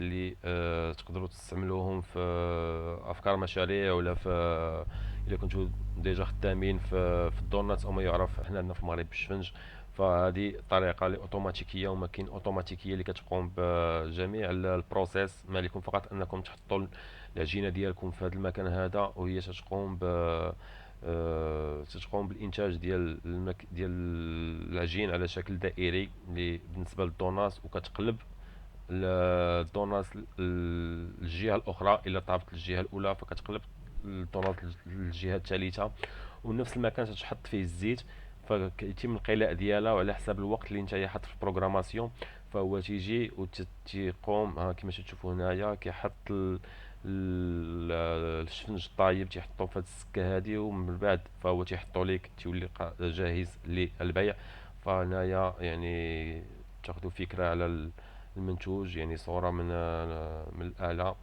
اللي تقدروا تستعملوهم في افكار مشاريع، ولا في الا كنتوا ديجا خدامين في الدونات، او ما يعرف احنا عندنا في المغرب بالشفنج. فهذه طريقه اللي اوتوماتيكيه، وما كاين اوتوماتيكيه اللي كتقوم بجميع البروسيس. ما عليكم فقط انكم تحطوا العجينه ديالكم في هذا المكان هذا، وهي تتقوم تتقوم بالانتاج ديال العجين على شكل دائري اللي بالنسبه للدونات، وكتقلب الدونات الجهه الاخرى. الا طابت للجهه الاولى فكتقلب الدونات للجهه الثالثه، ونفس المكان تتحط فيه الزيت. فكيتم القلاء ديالها، وعلى حساب الوقت اللي نتايا حاط في البروغراماسيون فهو تيجي وتيقوم كما تشوفوا هنايا كيحط الشفنج الطايب، تيحطو في هاد السكه هادي، ومن بعد فهو تيحطو ليك تيولي جاهز للبيع. فهنايا يعني تاخذوا فكره على المنتوج، يعني صورة من الآلة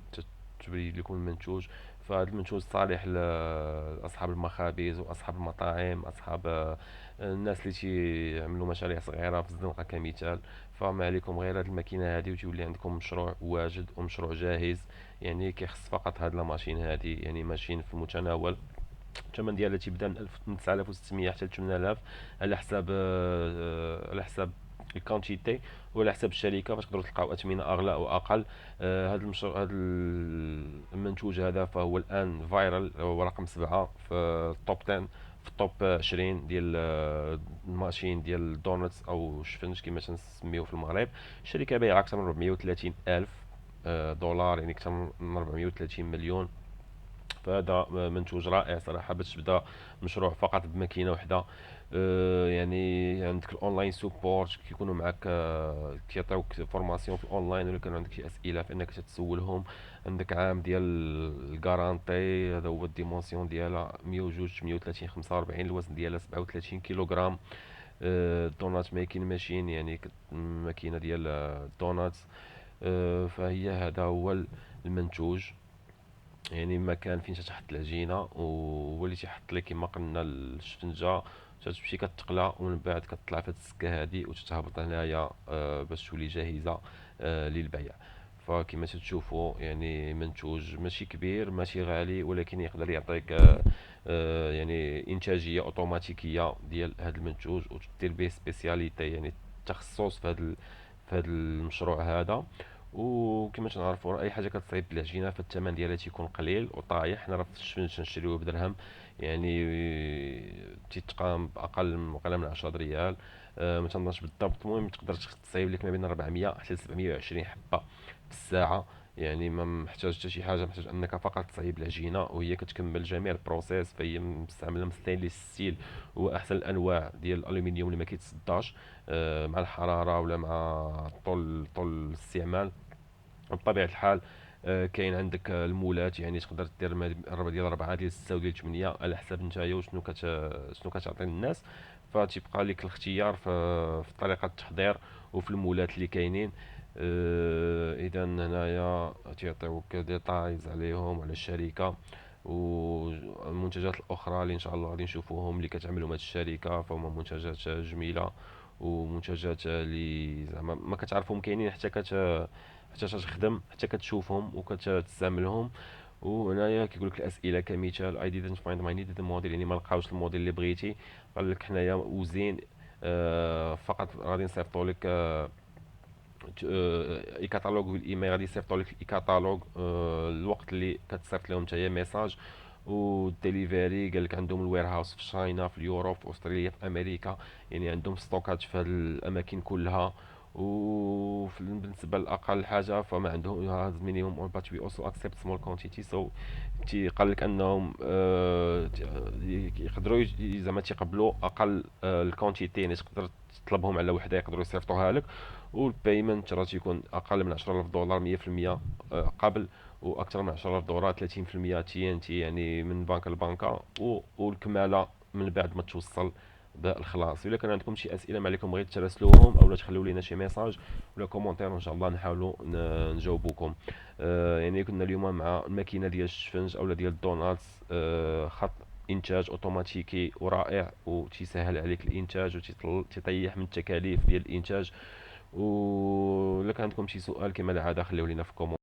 تبين لكم المنتوج. فهذا المنتوج صالح لأصحاب المخابز وأصحاب المطاعم، أصحاب الناس اللي تيعملوا مشاريع صغيرة في الزنقة كمثال. فما عليكم غير هاد الماكينة هادي وتولي عندكم مشروع واجد ومشروع جاهز. يعني كيخص فقط هاد الماشين هادي، يعني ماشين في المتناول. الثمن ديالها تيبدا من 9600 حتى ل 8000، على حساب على حساب الكونتيتي، وعلى حساب الشركه فاش تقدروا تلقاو اثمنه اغلى او اقل. هذا المشروع، هذا المنتوج هذا فهو الان فايرال، هو رقم 7 في التوب 10، في التوب 20 ديال الماشين ديال الدونتس او الشفنج كما تنسميوه في المغرب. الشركه بايعه اكثر من 430 الف دولار، يعني اكثر من 430 مليون. فهذا منتوج رائع صراحة باش تبدا مشروع فقط بماكينة وحدة. يعني عندك الاونلاين سوبورت كيكونوا معك، كيعطيوك فورماسيون في الاونلاين، ولا كان عندك شي اسئله فانك تتسولهم. عندك عام ديال الكارانتي، هذا هو الديمونسيون ديالها 102 38 45، الوزن ديالها 37 كيلوغرام. دونات ميكين ماشين، يعني ماكينه ديال الدونات. فهي هذا هو المنتوج، يعني مكان فين تحط العجينه، وهو اللي تيحط لك كما قلنا الشفنجه. تتمشي كتقلى، ومن بعد كتطلع في هاد السكه هادي وتتهبط هنايا باش تولي جاهزه للبيع. فكما تشوفوا يعني منتوج ماشي كبير ماشي غالي، ولكن يقدر يعطيك يعني انتاجيه اوتوماتيكيه ديال هذا المنتوج، وتدير به سبيسياليتي، يعني تخصص في هذا المشروع هذا. وكما تنعرفوا راه اي حاجه كتصايب بالعجينه فالثمن ديالها تيكون قليل وطايح. حنا راه في الشفن تنشريوه بدرهم، يعني تيتقام باقل من 10 ريال. ما تنظنش بالضبط، المهم تقدر تصايب لك ما بين 400 حتى ل 720 حبه في الساعه. يعني ما محتاج حتى شي حاجه، محتاج انك فقط تصايب العجينه وهي كتكمل جميع البروسيس. فهي مستعمله من ستانليس ستيل، هو احسن الانواع ديال الالومنيوم اللي ما كيتصداش مع الحراره ولا مع طول الاستعمال. بطبيعة الحال كاين عندك المولات، يعني تقدر دير ديال 4 ديال 6 وديال 8 على حسب نتايا وشنو شنو كتعطي للناس. فتيبقى لك الاختيار في طريقة التحضير وفي المولات اللي كاينين. اذا هنايا تيعطيوك ديتايز عليهم على الشركة، والمنتجات الاخرى اللي ان شاء الله غادي نشوفوهم اللي كتعملهم هاد الشركة فهم منتجات جميلة، ومنتجات اللي زعما ما كتعرفهم كاينين حتى تخدم حتى كتشوفهم وكتستعملهم. وهنايا كيقول لك الاسئله كمثال I didn't find my needed model، يعني ما لقاوش الموديل اللي بغيتي. قال لك حنايا وزين فقط غادي نصيفطوا لك اي كاتالوج بالايميل، غادي يصيفطوا لك اي كاتالوج الوقت اللي كتصيفط لهم نتايا ميساج. والدليفري قال لك عندهم الوير هاوس في شاينا، في اليوروب، في استراليا، في امريكا، يعني عندهم ستوكات في هاد الاماكن كلها. وبالنسبه لاقل حاجه فما عندهم هذا مينيموم اون بات وي اوسو اكسبت سمول كونتيتي. سو قال لك انهم يقدروا زعما تيقبلوا اقل الكونتيتي، يعني تقدر تطلبهم على وحده يقدروا يصيفطوها لك. والبيمنت راه تيكون اقل من 10000 دولار 100% قبل، واكثر من 10000 دولار 30% تي ان تي، يعني من بنكه لبنكه. والكماله من بعد ما توصل بالخلاص. الا كان عندكم شي اسئله ما عليكم غير تراسلوهم او تخليو لينا شي ميساج ولا كومونتير، ان شاء الله نحاولوا نجاوبوكم. يعني كنا اليوم مع الماكينه ديال الشفنج اولا ديال الدونات، خط انتاج اوتوماتيكي ورائع، وتيسهل عليك الانتاج وتيطيح من التكاليف ديال الانتاج. ولا كان عندكم شي سؤال كما العاده خليو لينا في الكومنت.